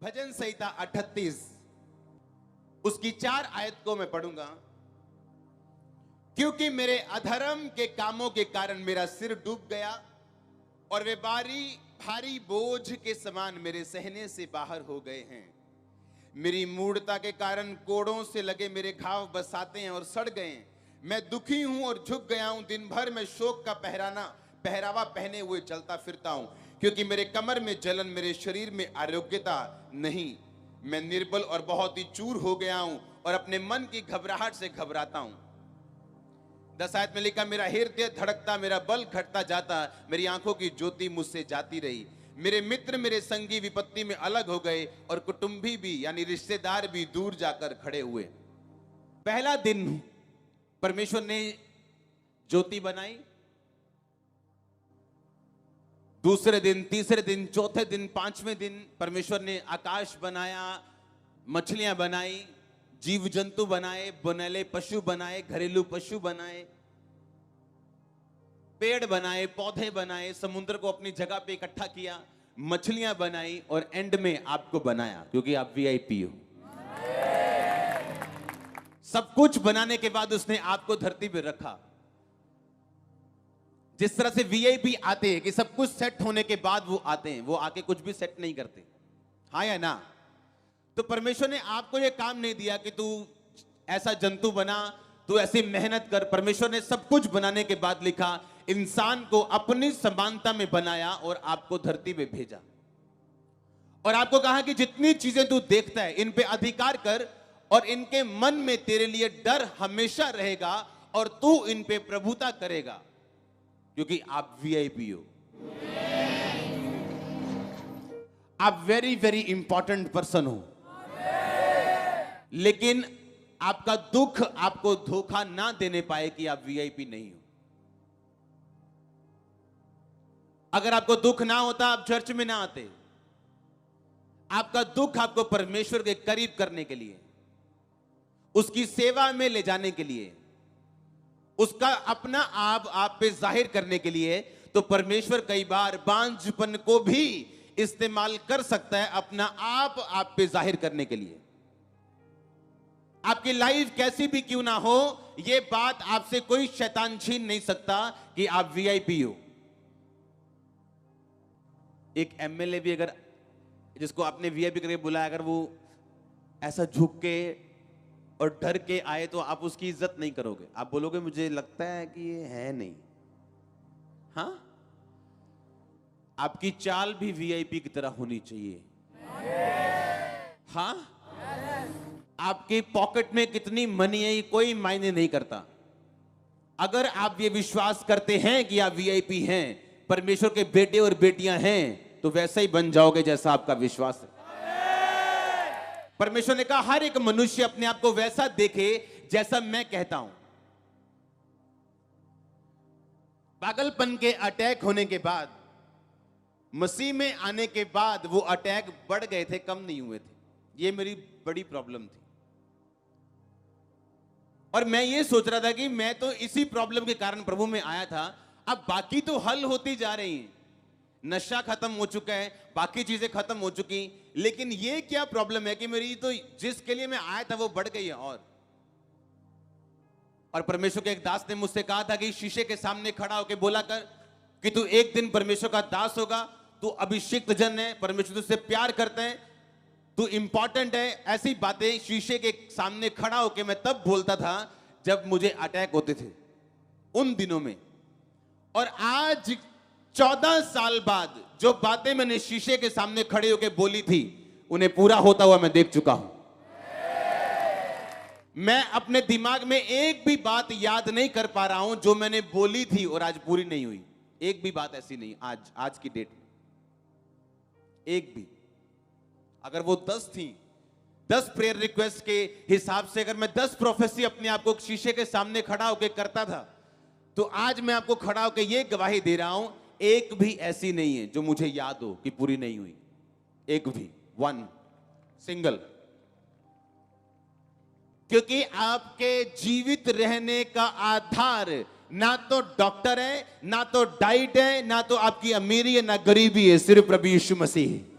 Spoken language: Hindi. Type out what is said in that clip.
भजन संहिता 38 उसकी 4 आयत को मैं पढ़ूंगा। क्योंकि मेरे अधर्म के कामों के कारण मेरा सिर डूब गया और वे भारी बोझ के समान मेरे सहने से बाहर हो गए हैं। मेरी मूढ़ता के कारण कोड़ों से लगे मेरे घाव बसाते हैं और सड़ गए हैं। मैं दुखी हूं और झुक गया हूं। दिन भर मैं शोक का पहरावा पहने हुए चलता फिरता हूं, क्योंकि मेरे कमर में जलन, मेरे शरीर में आरोग्यता नहीं। मैं निर्बल और बहुत ही चूर हो गया हूं और अपने मन की घबराहट से घबराता हूं। 10 आयत में लिखा, मेरा हृदय धड़कता, मेरा बल घटता जाता, मेरी आंखों की ज्योति मुझसे जाती रही। मेरे मित्र, मेरे संगी विपत्ति में अलग हो गए और कुटुंबी भी यानी रिश्तेदार भी दूर जाकर खड़े हुए। पहला दिन परमेश्वर ने ज्योति बनाई, दूसरे दिन, तीसरे दिन, चौथे दिन, 5वें दिन परमेश्वर ने आकाश बनाया, मछलियां बनाई, जीव जंतु बनाए, बनैले पशु बनाए, घरेलू पशु बनाए, पेड़ बनाए, पौधे बनाए, समुद्र को अपनी जगह पे इकट्ठा किया, मछलियां बनाई और एंड में आपको बनाया, क्योंकि आप वीआईपी हो। सब कुछ बनाने के बाद उसने आपको धरती पे रखा। जिस तरह से वीआईपी आते हैं कि सब कुछ सेट होने के बाद वो आते हैं, वो आके कुछ भी सेट नहीं करते, हाँ या ना? तो परमेश्वर ने आपको ये काम नहीं दिया कि तू ऐसा जंतु बना, तू ऐसी मेहनत कर। परमेश्वर ने सब कुछ बनाने के बाद लिखा, इंसान को अपनी समानता में बनाया और आपको धरती पे भेजा और आपको कहा कि जितनी चीजें तू देखता है इन पे अधिकार कर और इनके मन में तेरे लिए डर हमेशा रहेगा और तू इन पे प्रभुता करेगा, क्योंकि आप वीआईपी हो। आप वेरी वेरी इंपॉर्टेंट पर्सन हो। लेकिन आपका दुख आपको धोखा ना देने पाए कि आप वीआईपी नहीं हो। अगर आपको दुख ना होता आप चर्च में ना आते। आपका दुख आपको परमेश्वर के करीब करने के लिए, उसकी सेवा में ले जाने के लिए, उसका अपना आप पे जाहिर करने के लिए, तो परमेश्वर कई बार बांझपन को भी इस्तेमाल कर सकता है अपना आप पे जाहिर करने के लिए। आपकी लाइफ कैसी भी क्यों ना हो, यह बात आपसे कोई शैतान छीन नहीं सकता कि आप वीआईपी हो। एक एमएलए भी अगर, जिसको आपने वीआईपी करके बुलाया, अगर वो ऐसा झुक के और डर के आए तो आप उसकी इज्जत नहीं करोगे। आप बोलोगे मुझे लगता है कि ये है नहीं। हाँ, आपकी चाल भी वीआईपी की तरह होनी चाहिए। हाँ, आपके पॉकेट में कितनी मनी है ये कोई मायने नहीं करता। अगर आप ये विश्वास करते हैं कि आप वीआईपी हैं, परमेश्वर के बेटे और बेटियां हैं, तो वैसा ही बन जाओगे जैसा आपका विश्वास है। परमेश्वर ने कहा हर एक मनुष्य अपने आप को वैसा देखे जैसा मैं कहता हूं। पागलपन के अटैक होने के बाद, मसीह में आने के बाद वो अटैक बढ़ गए थे, कम नहीं हुए थे। ये मेरी बड़ी प्रॉब्लम थी और मैं ये सोच रहा था कि मैं तो इसी प्रॉब्लम के कारण प्रभु में आया था। अब बाकी तो हल होती जा रही हैं, नशा खत्म हो चुका है, बाकी चीजें खत्म हो चुकी, लेकिन ये क्या प्रॉब्लम है कि मेरी तो जिसके लिए मैं आया था वो बढ़ गई है। और परमेश्वर के एक दास ने मुझसे कहा था कि शीशे के सामने खड़ा होकर बोला कर कि तू एक दिन परमेश्वर का दास होगा, तू अभिषिक्त जन है, परमेश्वर तुझसे प्यार करते हैं, तू इंपॉर्टेंट है। ऐसी बातें शीशे के सामने खड़ा होकर मैं तब बोलता था जब मुझे अटैक होते थे उन दिनों में। और आज 14 साल बाद जो बातें मैंने शीशे के सामने खड़े होकर बोली थी, उन्हें पूरा होता हुआ मैं देख चुका हूं। मैं अपने दिमाग में एक भी बात याद नहीं कर पा रहा हूं जो मैंने बोली थी और आज पूरी नहीं हुई। एक भी बात ऐसी नहीं आज की डेट में, एक भी। अगर वो 10 थी, 10 प्रेयर रिक्वेस्ट के हिसाब से अगर मैं 10 प्रोफेसी अपने आप को शीशे के सामने खड़ा होकर करता था, तो आज मैं आपको खड़ा होकर यह गवाही दे रहा हूं, एक भी ऐसी नहीं है जो मुझे याद हो कि पूरी नहीं हुई। एक भी, वन सिंगल। क्योंकि आपके जीवित रहने का आधार ना तो डॉक्टर है, ना तो डाइट है, ना तो आपकी अमीरी है, ना गरीबी है, सिर्फ प्रभु यीशु मसीह है।